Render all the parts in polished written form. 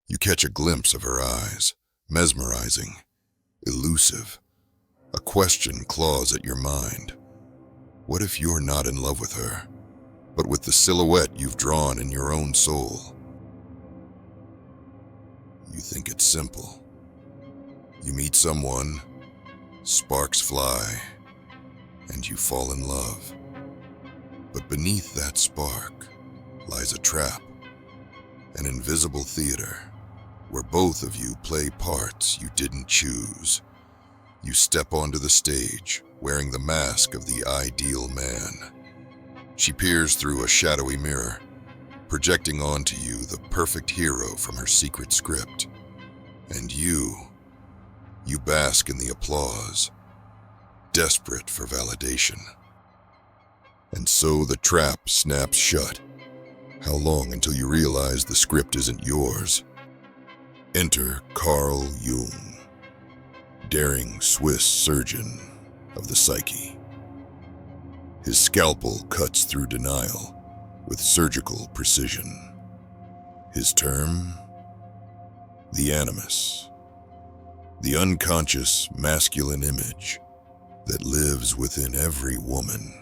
You catch a glimpse of her eyes, mesmerizing, elusive. A question claws at your mind. What if you're not in love with her, but with the silhouette you've drawn in your own soul? You think it's simple. You meet someone, sparks fly, and you fall in love. But beneath that spark lies a trap, an invisible theater where both of you play parts you didn't choose. You step onto the stage wearing the mask of the ideal man. She peers through a shadowy mirror, projecting onto you the perfect hero from her secret script. And you bask in the applause, desperate for validation. And so the trap snaps shut. How long until you realize the script isn't yours? Enter Carl Jung, daring Swiss surgeon of the psyche. His scalpel cuts through denial with surgical precision. His term? The animus, the unconscious masculine image that lives within every woman,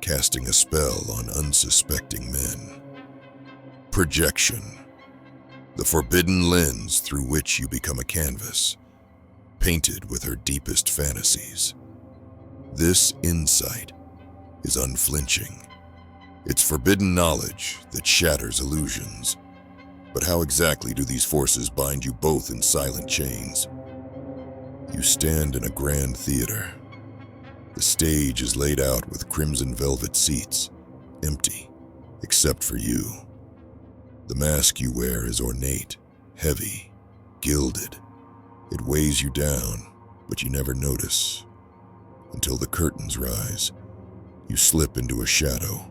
casting a spell on unsuspecting men. Projection, the forbidden lens through which you become a canvas, painted with her deepest fantasies. This insight is unflinching. It's forbidden knowledge that shatters illusions. But how exactly do these forces bind you both in silent chains? You stand in a grand theater. The stage is laid out with crimson velvet seats, empty, except for you. The mask you wear is ornate, heavy, gilded. It weighs you down, but you never notice. Until the curtains rise, you slip into a shadow,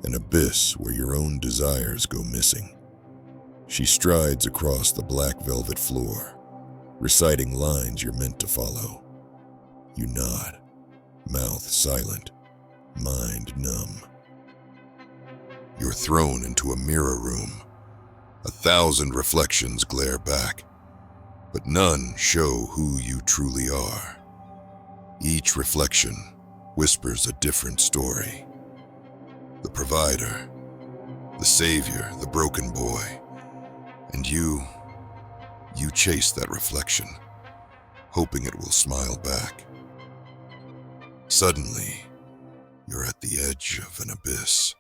an abyss where your own desires go missing. She strides across the black velvet floor, reciting lines you're meant to follow. You nod, mouth silent, mind numb. You're thrown into a mirror room. 1,000 reflections glare back, but none show who you truly are. Each reflection whispers a different story. The provider, the savior, the broken boy. And you chase that reflection, hoping it will smile back. Suddenly, you're at the edge of an abyss.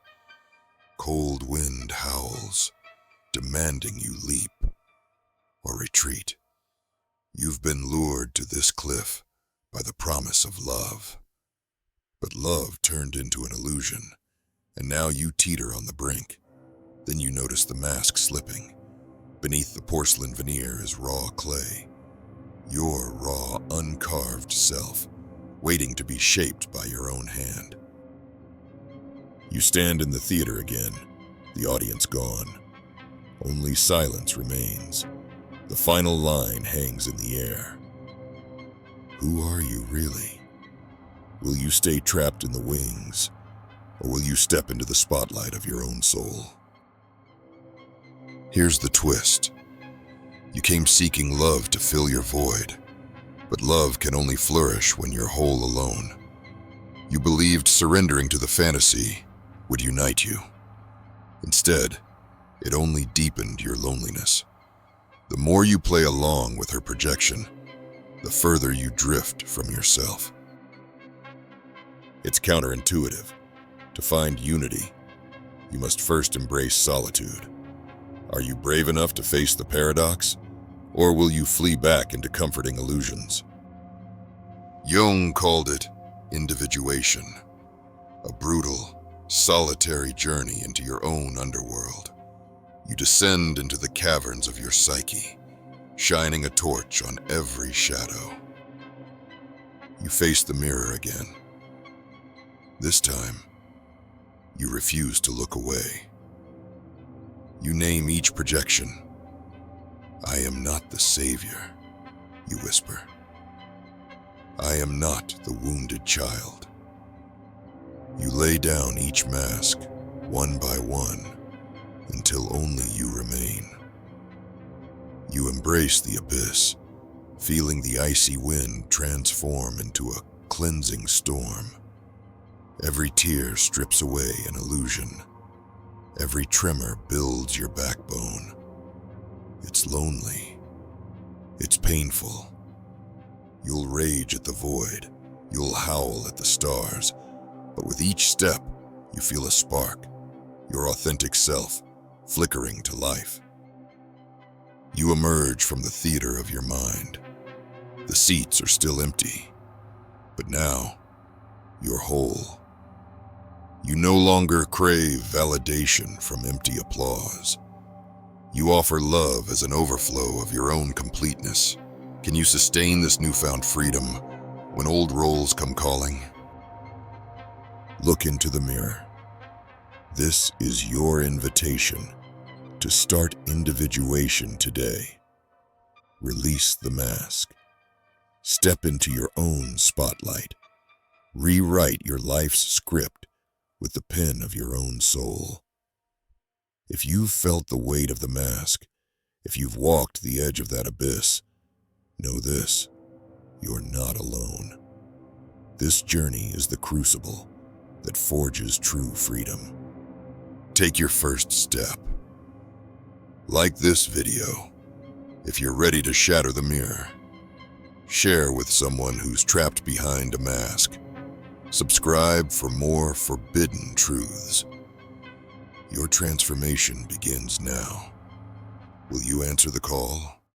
Cold wind howls, demanding you leap or retreat. You've been lured to this cliff by the promise of love. But love turned into an illusion, and now you teeter on the brink. Then you notice the mask slipping. Beneath the porcelain veneer is raw clay, your raw, uncarved self, waiting to be shaped by your own hand. You stand in the theater again, the audience gone. Only silence remains. The final line hangs in the air. Who are you really? Will you stay trapped in the wings, or will you step into the spotlight of your own soul? Here's the twist. You came seeking love to fill your void, but love can only flourish when you're whole alone. You believed surrendering to the fantasy would unite you. Instead, it only deepened your loneliness. The more you play along with her projection, the further you drift from yourself. It's counterintuitive. To find unity, you must first embrace solitude. Are you brave enough to face the paradox, or will you flee back into comforting illusions? Jung called it individuation, a brutal, solitary journey into your own underworld. You descend into the caverns of your psyche, shining a torch on every shadow. You face the mirror again. This time, you refuse to look away. You name each projection. I am not the savior, you whisper. I am not the wounded child. You lay down each mask, one by one, until only you remain. You embrace the abyss, feeling the icy wind transform into a cleansing storm. Every tear strips away an illusion. Every tremor builds your backbone. It's lonely. It's painful. You'll rage at the void. You'll howl at the stars. But with each step, you feel a spark, your authentic self, flickering to life. You emerge from the theater of your mind. The seats are still empty, but now you're whole. You no longer crave validation from empty applause. You offer love as an overflow of your own completeness. Can you sustain this newfound freedom when old roles come calling? Look into the mirror. This is your invitation to start individuation today. Release the mask. Step into your own spotlight. Rewrite your life's script with the pen of your own soul. If you've felt the weight of the mask, if you've walked the edge of that abyss, know this: you're not alone. This journey is the crucible that forges true freedom. Take your first step. Like this video if you're ready to shatter the mirror. Share with someone who's trapped behind a mask. Subscribe for more forbidden truths. Your transformation begins now. Will you answer the call?